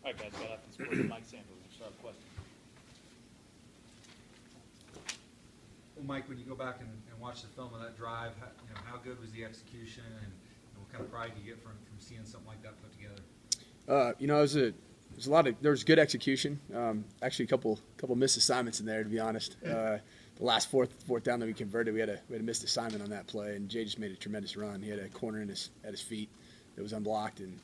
All right, guys, got up and sports. Mike Sanford, we'll start with questions. Well, Mike, when you go back and watch the film of that drive, how good was the execution, and what kind of pride do you get from seeing something like that put together? It was a lot of, there was good execution. Actually, a couple missed assignments in there, to be honest. The last fourth down that we converted, we had a missed assignment on that play, and Jay just made a tremendous run. He had a corner at his feet that was unblocked, and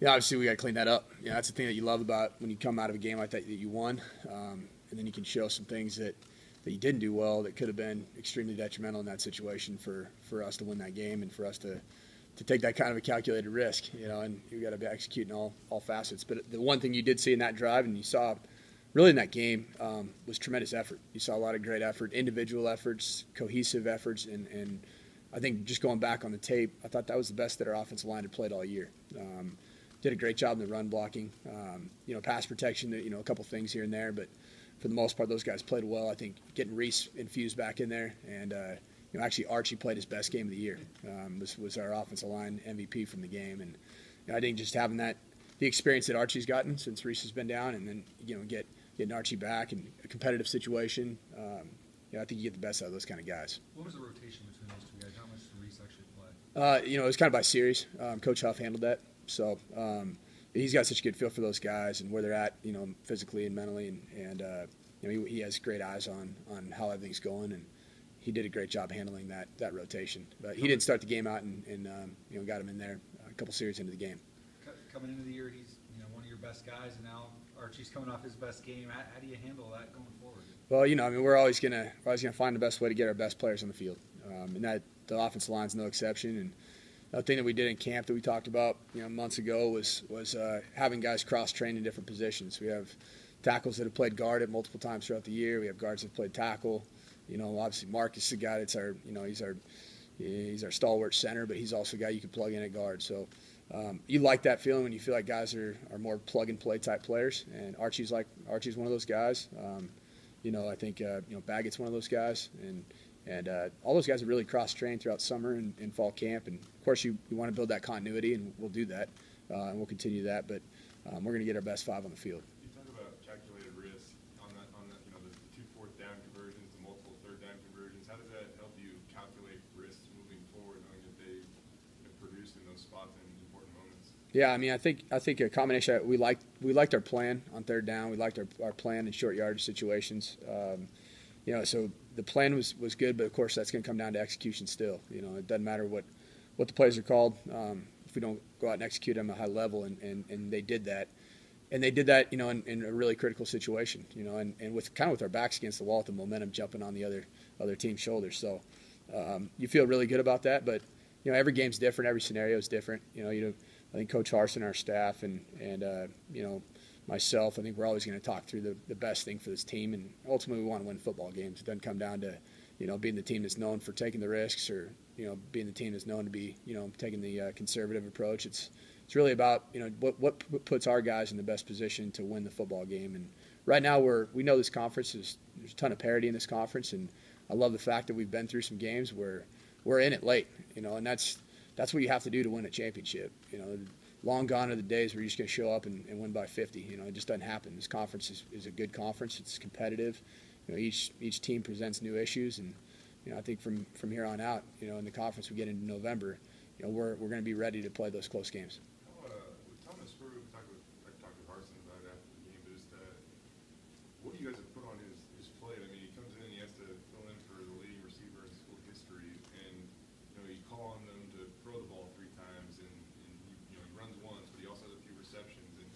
obviously we got to clean that up. That's the thing that you love about when you come out of a game like that you won, and then you can show some things that you didn't do well that could have been extremely detrimental in that situation for us to win that game and for us to take that kind of a calculated risk, and you got to be executing all facets. But the one thing you did see in that drive, and you saw really in that game, was tremendous effort. You saw a lot of great effort, individual efforts, cohesive efforts, and I think just going back on the tape, I thought that was the best that our offensive line had played all year. Did a great job in the run blocking, pass protection, a couple things here and there, but for the most part, those guys played well. I think getting Reese infused back in there, and actually Archie played his best game of the year. Was our offensive line MVP from the game, and I think just having the experience that Archie's gotten since Reese has been down, and then getting Archie back in a competitive situation, I think you get the best out of those kind of guys. What was the rotation between those two guys? How much did Reese actually play? It was kind of by series. Coach Huff handled that, so he's got such a good feel for those guys and where they're at, physically and mentally, and he has great eyes on how everything's going, and he did a great job handling that rotation. But he didn't start the game out, and got him in there a couple series into the game. Coming into the year, he's one of your best guys, and now Archie's coming off his best game. How do you handle that going forward? Well, we're always gonna find the best way to get our best players on the field, and that the offensive line's no exception. And the thing that we did in camp that we talked about months ago was having guys cross-train in different positions. We have tackles that have played guard at multiple times throughout the year. We have guards that have played tackle. Obviously Marcus is the guy that's he's our stalwart center, but he's also a guy you can plug in at guard. So you like that feeling when you feel like guys are more plug-and-play type players, and Archie's one of those guys. I think Baggett's one of those guys, and all those guys have really cross-trained throughout summer and fall camp. And of course, you want to build that continuity, and we'll do that, and we'll continue that. But we're going to get our best five on the field. You talk about calculated risk on the two fourth down conversions, the multiple third down conversions. How does that help you calculate risks moving forward, knowing that they produce in those spots in important moments? Yeah, I think a combination. We liked our plan on third down. We liked our plan in short yardage situations. So the plan was good, but of course that's going to come down to execution still. It doesn't matter what the plays are called if we don't go out and execute them at a high level, and they did that. And they did that, in a really critical situation, and with our backs against the wall, with the momentum jumping on the other team's shoulders. So you feel really good about that, but every game's different, every scenario is different. I think Coach Harsin, our staff, and myself, I think we're always going to talk through the best thing for this team, and ultimately we want to win football games. It doesn't come down to being the team that's known for taking the risks, or being the team that's known to be taking the conservative approach. It's really about what puts our guys in the best position to win the football game. And right now we know this conference there's a ton of parity in this conference, and I love the fact that we've been through some games where we're in it late, and that's what you have to do to win a championship. Long gone are the days where you're just going to show up and win by 50. It just doesn't happen. This conference is a good conference. It's competitive. Each team presents new issues, and I think from here on out, in the conference we get into November, we're going to be ready to play those close games. With Thomas Spur, I talked with Harsin about it after the game, but just what do you guys have put on his plate? He comes in and he has to fill in for the leading receiver in school history, and you call on them to throw the ball 3 times, and he runs once, but he also has a few receptions. And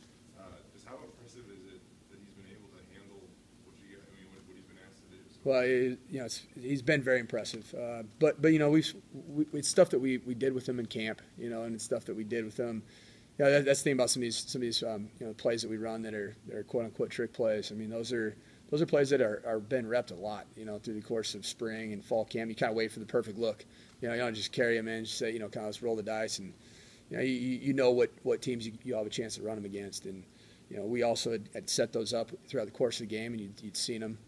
just how impressive is it that he's been able to handle what he's been asked to do? Well, he's been very impressive, but it's stuff that we did with him in camp, and it's stuff that we did with him. That's the thing about some of these plays that we run that are quote unquote trick plays. Those are plays that are been repped a lot, through the course of spring and fall camp. You kind of wait for the perfect look. You don't just carry him in, just say, kind of let's roll the dice, and what teams you have a chance to run them against. And we also had set those up throughout the course of the game, and you'd seen them.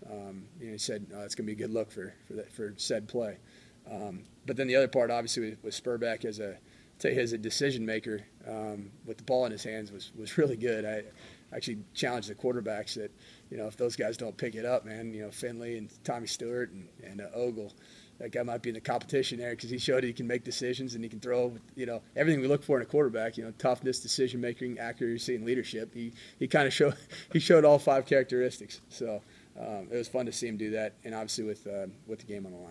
He said, it's going to be a good look for said play. But then the other part, obviously, with Spurbeck as a tell you, as a decision maker with the ball in his hands was really good. I actually challenged the quarterbacks that, if those guys don't pick it up, man, Finley and Tommy Stewart and Ogle, that guy might be in the competition there because he showed he can make decisions and he can throw, everything we look for in a quarterback, toughness, decision making, accuracy, and leadership. He kind of showed all 5 characteristics. So it was fun to see him do that, and obviously with the game on the line.